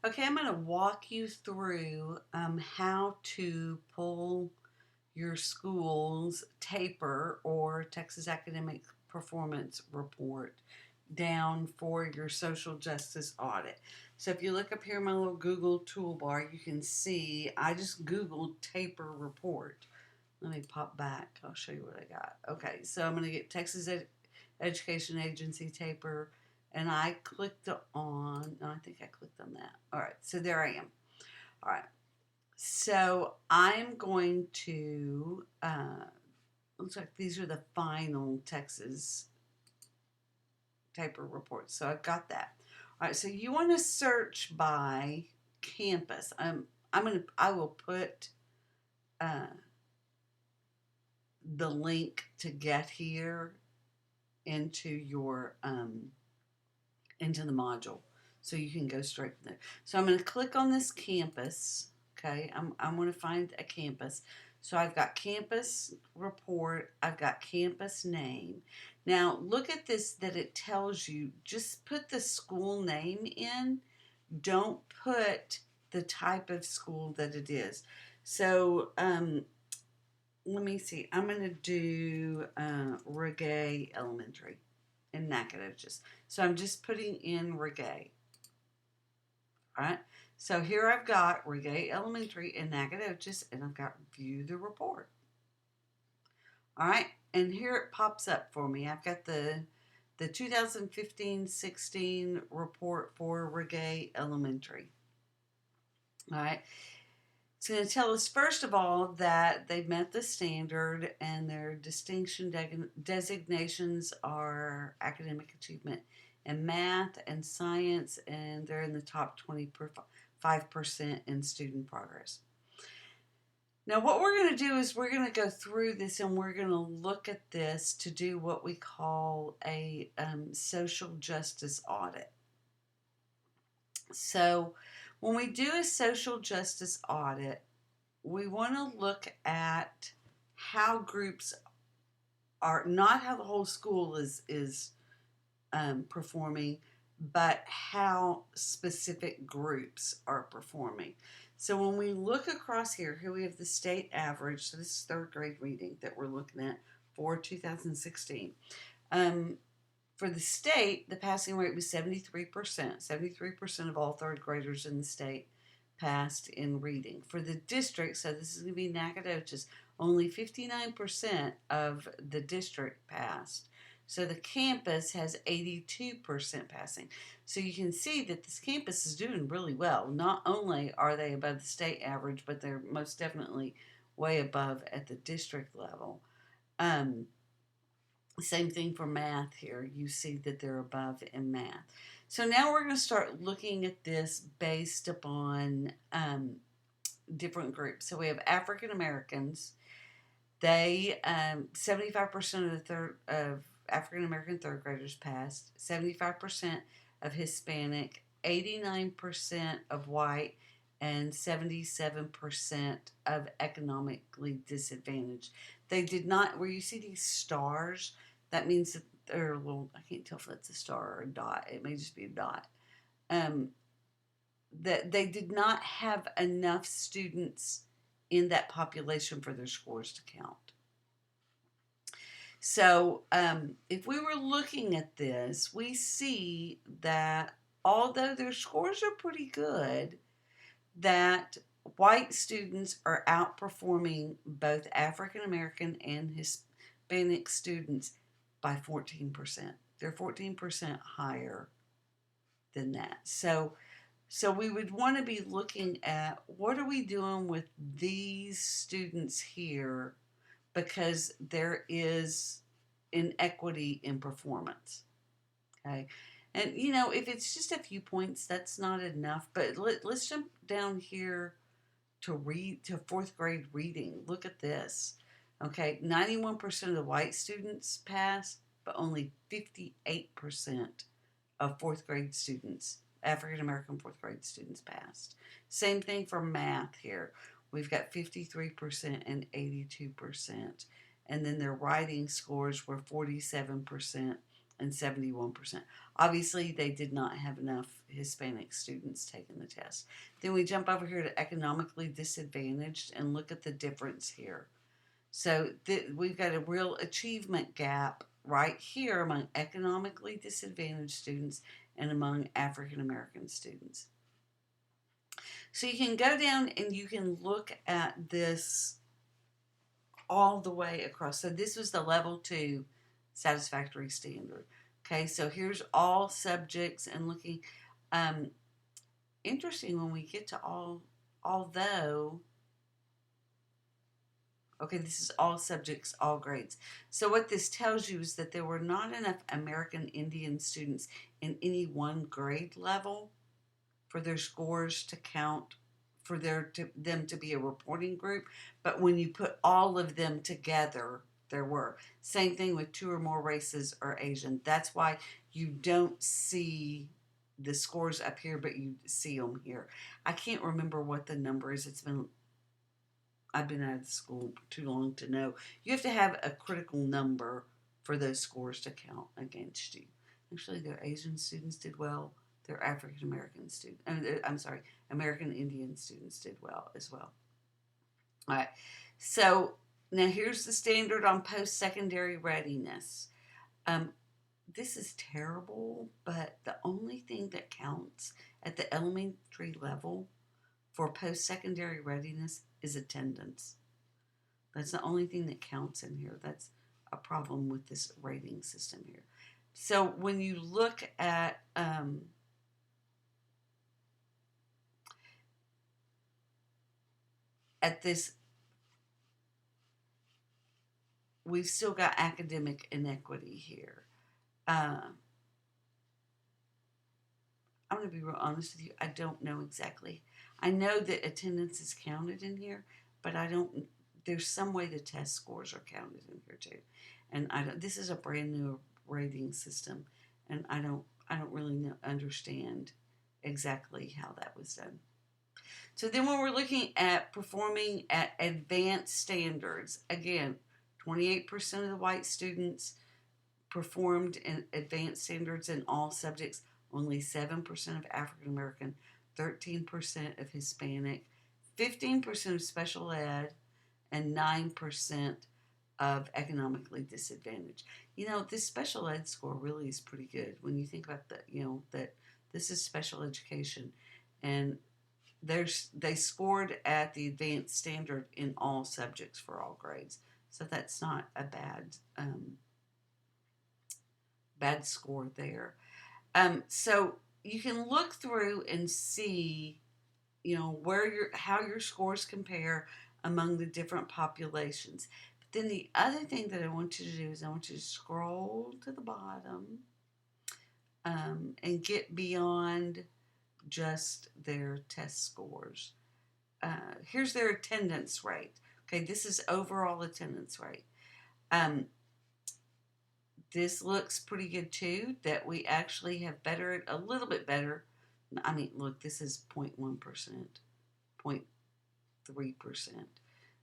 Okay, I'm going to walk you through how to pull your school's TAPR or Texas Academic Performance Report down for your social justice audit. So if you look up here in my little Google toolbar, you can see I just Googled TAPR report. Let me pop back. I'll show you what I got. Okay, so I'm going to get Texas Education Agency TAPR, and I clicked on, no, I think I clicked on that. All right, so there I am. All right, so I'm going to, looks like these are the final Texas TAPR reports. So I've got that. All right, so you want to search by campus. I will put uh, the link to get here into your into the module, so you can go straight from there. So I'm going to click on this campus. Okay, I'm going to find a campus. So I've got campus report. I've got campus name. Now look at this, that it tells you just put the school name in. Don't put the type of school that it is. So let me see. I'm going to do Reggae Elementary in Nacogdoches. So I'm just putting in Reggae. All right. So here I've got Reggae Elementary in Nacogdoches, and I've got View the Report. All right. And here it pops up for me. I've got the 2015-16 report for Reggae Elementary. All right. It's going to tell us, first of all, that they've met the standard and their distinction designations are academic achievement in math and science, and they're in the top 25% in student progress. Now, what we're going to do is we're going to go through this and we're going to look at this to do what we call a social justice audit. So, when we do a social justice audit, we want to look at how groups are, not how the whole school is performing, but how specific groups are performing. So when we look across here we have the state average. So this is third grade reading that we're looking at for 2016. For the state, the passing rate was 73%. 73% of all third graders in the state passed in reading. For the district, so this is going to be Nacogdoches, only 59% of the district passed. So the campus has 82% passing. So you can see that this campus is doing really well. Not only are they above the state average, but they're most definitely way above at the district level. Same thing for math here. You see that they're above in math. So now we're going to start looking at this based upon different groups. So we have African Americans. They 75% of African American third graders passed. 75% of Hispanic. 89% of white. And 77% of economically disadvantaged. They did not, where you see these stars, that means that they're a little, I can't tell if that's a star or a dot. It may just be a dot. That they did not have enough students in that population for their scores to count. So if we were looking at this, we see that although their scores are pretty good, that white students are outperforming both African American and Hispanic students by 14%. They're 14% higher than that. So we would want to be looking at what are we doing with these students here, because there is inequity in performance. Okay. And if it's just a few points, that's not enough. But let's jump down here to fourth grade reading. Look at this. Okay, 91% of the white students passed, but only 58% of fourth grade students, African American fourth grade students, passed. Same thing for math here. We've got 53% and 82%. And then their writing scores were 47% and 71%. Obviously, they did not have enough Hispanic students taking the test. Then we jump over here to economically disadvantaged and look at the difference here. So we've got a real achievement gap right here among economically disadvantaged students and among African American students. So you can go down and you can look at this all the way across. So this was the level 2 satisfactory standard. Okay, so here's all subjects and looking. Interesting when we get to although, okay, this is all subjects, all grades. So what this tells you is that there were not enough American Indian students in any one grade level for their scores to count for them to be a reporting group. But when you put all of them together, there were. Same thing with 2 or more races or Asian. That's why you don't see the scores up here, but you see them here. I can't remember what the number is. I've been out of school too long to know. You have to have a critical number for those scores to count against you. Actually, their Asian students did well. Their African American students, I'm sorry, American Indian students did well as well. All right. So now here's the standard on post-secondary readiness. This is terrible, but the only thing that counts at the elementary level for post-secondary readiness is attendance. That's the only thing that counts in here. That's a problem with this rating system here. So when you look at this, we've still got academic inequity here. I'm going to be real honest with you. I don't know exactly. I know that attendance is counted in here, but I don't. There's some way the test scores are counted in here too, and I don't. This is a brand new rating system, and I don't really understand exactly how that was done. So then when we're looking at performing at advanced standards, again, 28% of the white students performed in advanced standards in all subjects, only 7% of African American, 13% of Hispanic, 15% of special ed, and 9% of economically disadvantaged. You know, this special ed score really is pretty good when you think about that this is special education, and they scored at the advanced standard in all subjects for all grades. So that's not a bad score there. So you can look through and see, how your scores compare among the different populations. But then the other thing that I want you to do is I want you to scroll to the bottom and get beyond just their test scores. Here's their attendance rate. Okay, this is overall attendance rate. This looks pretty good too, that we actually have a little bit better. I mean, look, this is 0.1%, 0.3%.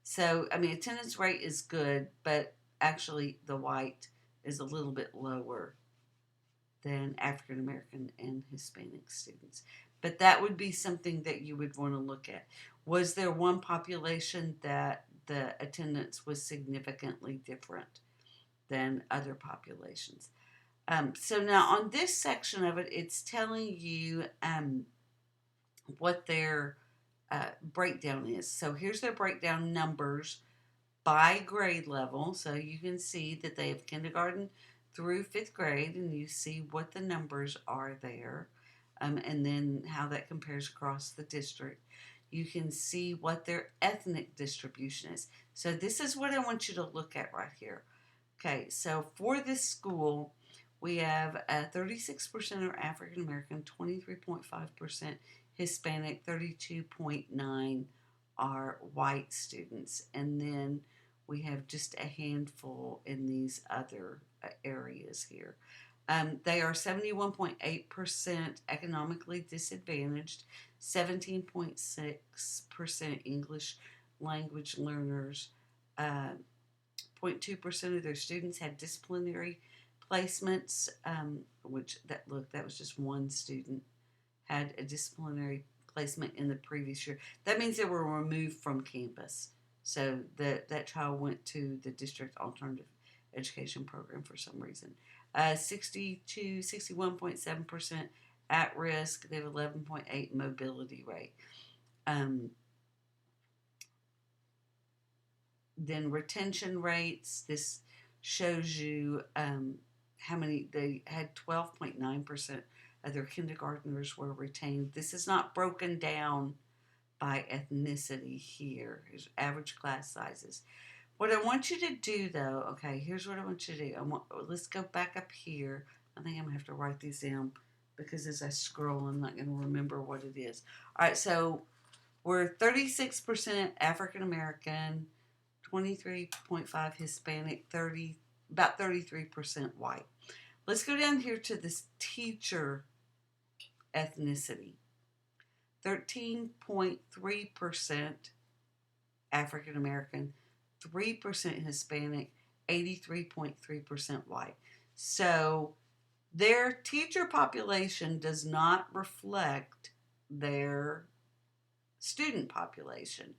So, I mean, attendance rate is good, but actually the white is a little bit lower than African American and Hispanic students. But that would be something that you would want to look at. Was there one population that the attendance was significantly different than other populations? So now on this section of it, it's telling you what their breakdown is. So here's their breakdown numbers by grade level. So you can see that they have kindergarten through 5th grade, and you see what the numbers are there, and then how that compares across the district. You can see what their ethnic distribution is. So this is what I want you to look at right here. Okay, so for this school, we have 36% are African American, 23.5% Hispanic, 32.9% are white students, and then we have just a handful in these other areas here. They are 71.8% economically disadvantaged, 17.6% English language learners, 0.2% of their students had disciplinary placements, that was just one student had a disciplinary placement in the previous year. That means they were removed from campus. So that child went to the district alternative education program for some reason. 61.7% at risk. They have 11.8 mobility rate. Then retention rates. This shows you how many they had. 12.9% of their kindergartners were retained. This is not broken down by ethnicity here. Here's average class sizes. What I want you to do, though, okay, here's what I want you to do. Let's go back up here. I think I'm going to have to write these down because as I scroll, I'm not going to remember what it is. All right, so we're 36% African American, 23.5 Hispanic, about 33% white. Let's go down here to this teacher ethnicity. 13.3% African American, 3% Hispanic, 83.3% white. So their teacher population does not reflect their student population.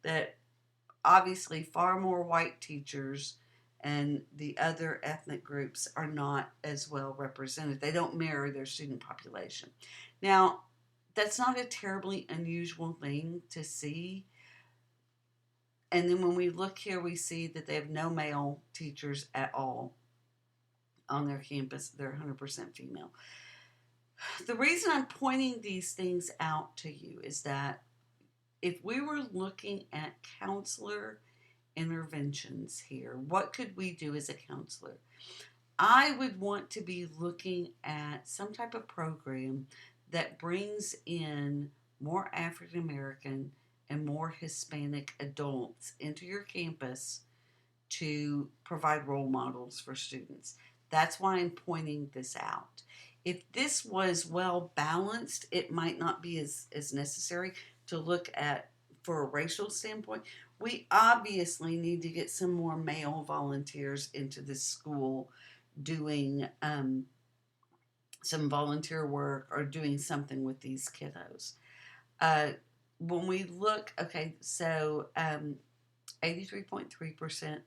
That obviously far more white teachers and the other ethnic groups are not as well represented. They don't mirror their student population. Now, that's not a terribly unusual thing to see. And then when we look here, we see that they have no male teachers at all on their campus. They're 100% female. The reason I'm pointing these things out to you is that if we were looking at counselor interventions here, what could we do as a counselor? I would want to be looking at some type of program that brings in more African American and more Hispanic adults into your campus to provide role models for students. That's why I'm pointing this out. If this was well balanced, it might not be as necessary to look at for a racial standpoint. We obviously need to get some more male volunteers into this school doing some volunteer work or doing something with these kiddos. When we look, okay, so 83.3%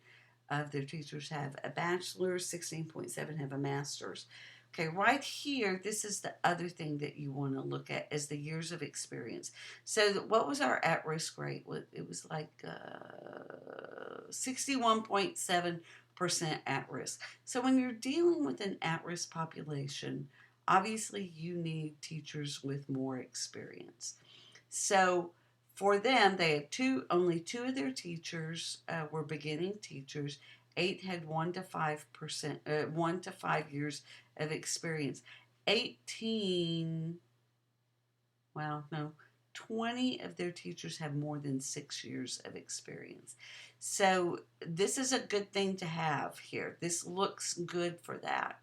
of their teachers have a bachelor's, 16.7% have a master's. Okay, right here, this is the other thing that you want to look at is the years of experience. So what was our at-risk rate? It was like 61.7% at risk. So when you're dealing with an at-risk population, obviously you need teachers with more experience. So for them, they had only two of their teachers were beginning teachers. 8 had 1 to 5 years of experience. 20 of their teachers have more than 6 years of experience. So this is a good thing to have here. This looks good for that.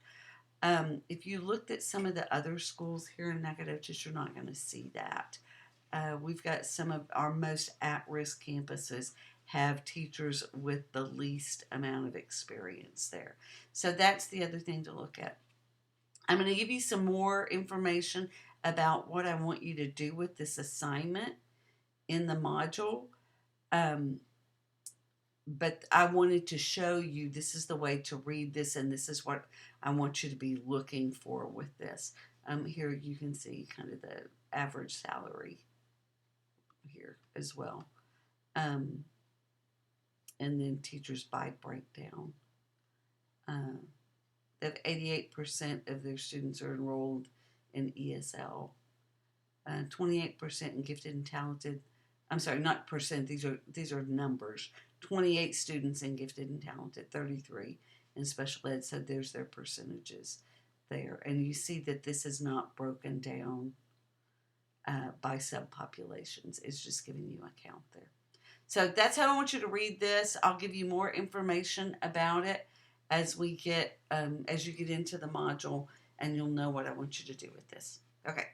If you looked at some of the other schools here in Nacogdoches, you're not going to see that. We've got some of our most at-risk campuses have teachers with the least amount of experience there. So that's the other thing to look at. I'm going to give you some more information about what I want you to do with this assignment in the module. But I wanted to show you this is the way to read this, and this is what I want you to be looking for with this. Here you can see kind of the average salary here as well. And then teachers by breakdown. That 88% of their students are enrolled in ESL. 28% in gifted and talented. I'm sorry, not percent. These are numbers. 28 students in gifted and talented. 33 in special ed. So there's their percentages there, and you see that this is not broken down by subpopulations. It's just giving you a count there. So that's how I want you to read this. I'll give you more information about it as you get into the module, and you'll know what I want you to do with this. Okay.